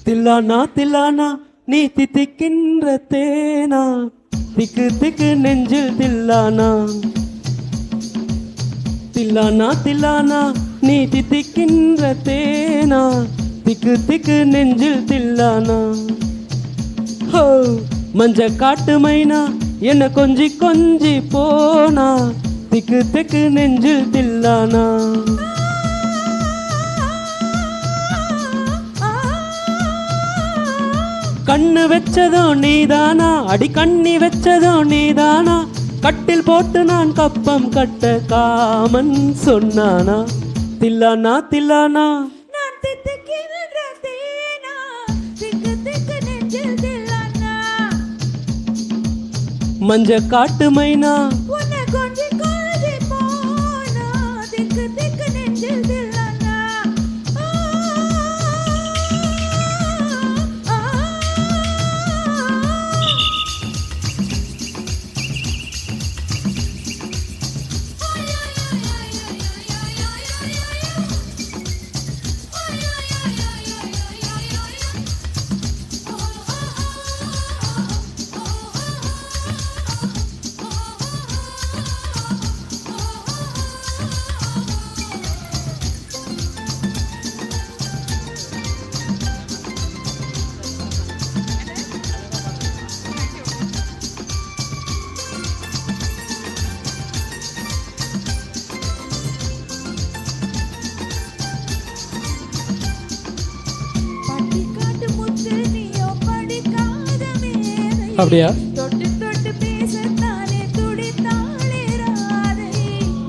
தில்லானா தில்லானா நீ தித்திக்கின்ற தேனா, திக்கு திக்கு நெஞ்சில் தில்லானா. தில்லானா தில்லானா நீ தித்திக்கின்ற தேனா, திக்கு திக்கு நெஞ்சில் தில்லானா. ஹோ மஞ்ச காட்டு மைனா என்ன கொஞ்சி கொஞ்சி போனா, திக்கு திக்கு நெஞ்சில் தில்லானா. கண்ணு வச்சதோ நீதானா, அடி கண்ணி வச்சதோ நீதானா, கட்டில் போட்டு நான் கப்பம் கட்ட காமன் சொன்னானா. தில்லானா தில்லானா மஞ்ச காட்டு மைனா அப்படியா?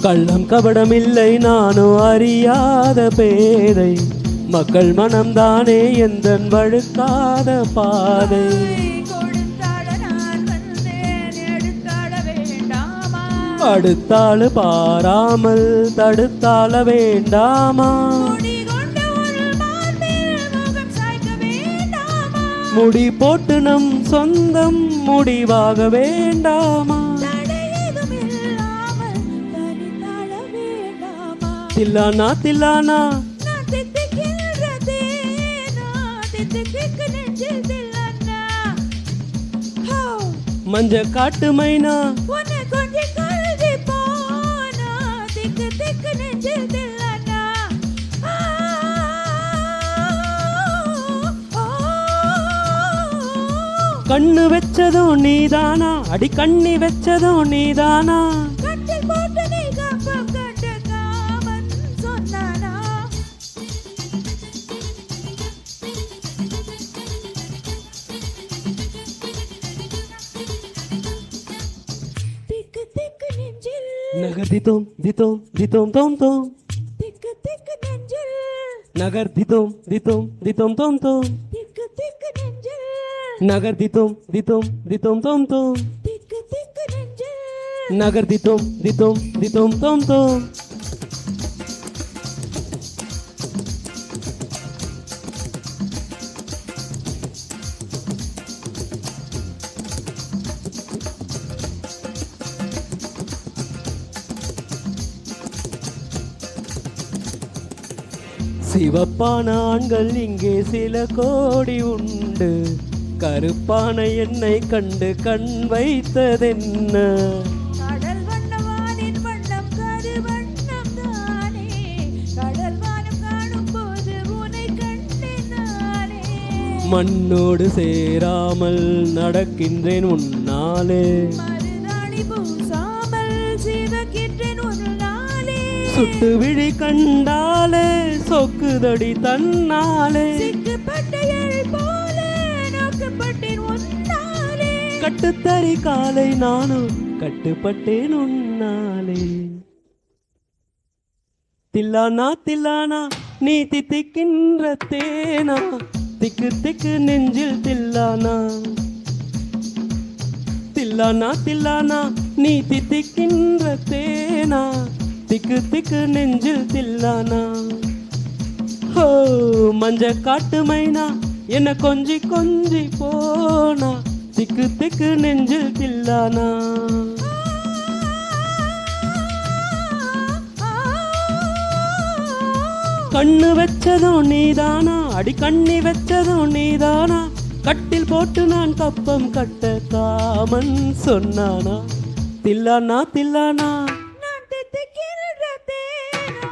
கள்ளம் கபடம் இல்லை நானும் அறியாத பேதை, மக்கள் மனம்தானே எந்தன் வழுக்காத பாதை. அடுத்தாளு பாராமல் தடுத்தாள வேண்டாமா, முடி போட்டு நம் சொந்தம் முடிவாக வேண்டாமா. தில்லானா தில்லானா மஞ்ச காட்டு மைனா கண்ணு வச்சதோ நீதானா, அடி கண்ணி வச்சதோ நீதானா. நகர் தித்தோம் தித்தோம் தித்தோம் தோம் தோம், நகர் தித்தோம் தித்தோம் தித்தோம் தோம் தோம், நகர் தித்தோம் தித்தோம் தித்தோம் தோம் தோம், நகர் தித்தோம் தித்தோம் தித்தோம் தோம் தோம். சிவப்பான ஆண்கள் இங்கே சில கோடி உண்டு, கருப்பான என்னை கண்டு கண் வைத்ததென்ன. கடல் வண்ணவானின் வண்ணம் கரு வண்ணம் தானே, கடல் வானம் காணும் போது உன்னை கண்டினானே. மண்ணோடு சேராமல் நடக்கின்றேன் உன்னாலே, மருதாணி பூசாமல் சிவக்கின்றேன் ஒரு நாளே. சுட்டு விழி கண்டாலே சொக்குதடி தன்னாலே, சிக்கப்பட்ட எள் போல நோக்கப்பட்டேன் உன்னாலே. கட்டுத்தறி காலை நானும் கட்டுப்பட்டேன் உன்னாலே. தில்லானா தில்லானா நீ தித்திக்கின்ற தேனா திக்கு திக்கு நெஞ்சில் தில்லானா தில்லானா தில்லானா நீ தித்திக்கின்ற தேனா திக்கு திக்கு நெஞ்சில் தில்லானா ஹோ மஞ்ச காட்டு மைனா என்ன கொஞ்சி கொஞ்சி போனா திக்கு திக்கு நெஞ்சில் தில்லானா கண்ணு வச்சதும் நீதானா அடி கண்ணி வச்சதும் நீதானா கட்டில் போட்டு நான் கப்பம் கட்ட காமன் சொன்னானா தில்லானா தில்லானா நான் தித்திக்கின்ற தேனா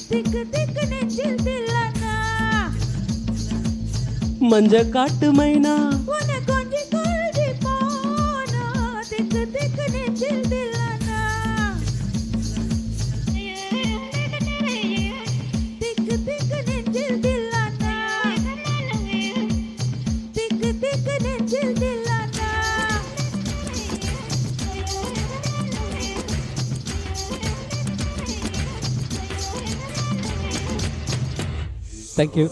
திக்கு திக்கு நெஞ்சில் தில்லானா மஞ்ச காட்டு மைனா உன கொஞ்சி கொஞ்சி போனா திக்கு திக்கு நெஞ்சில் தில்லானா திக்கு திக்கு நெஞ்சில் தில்லானா திக்கு திக்கு நெஞ்சில் தில்லானா தேங்க்யூ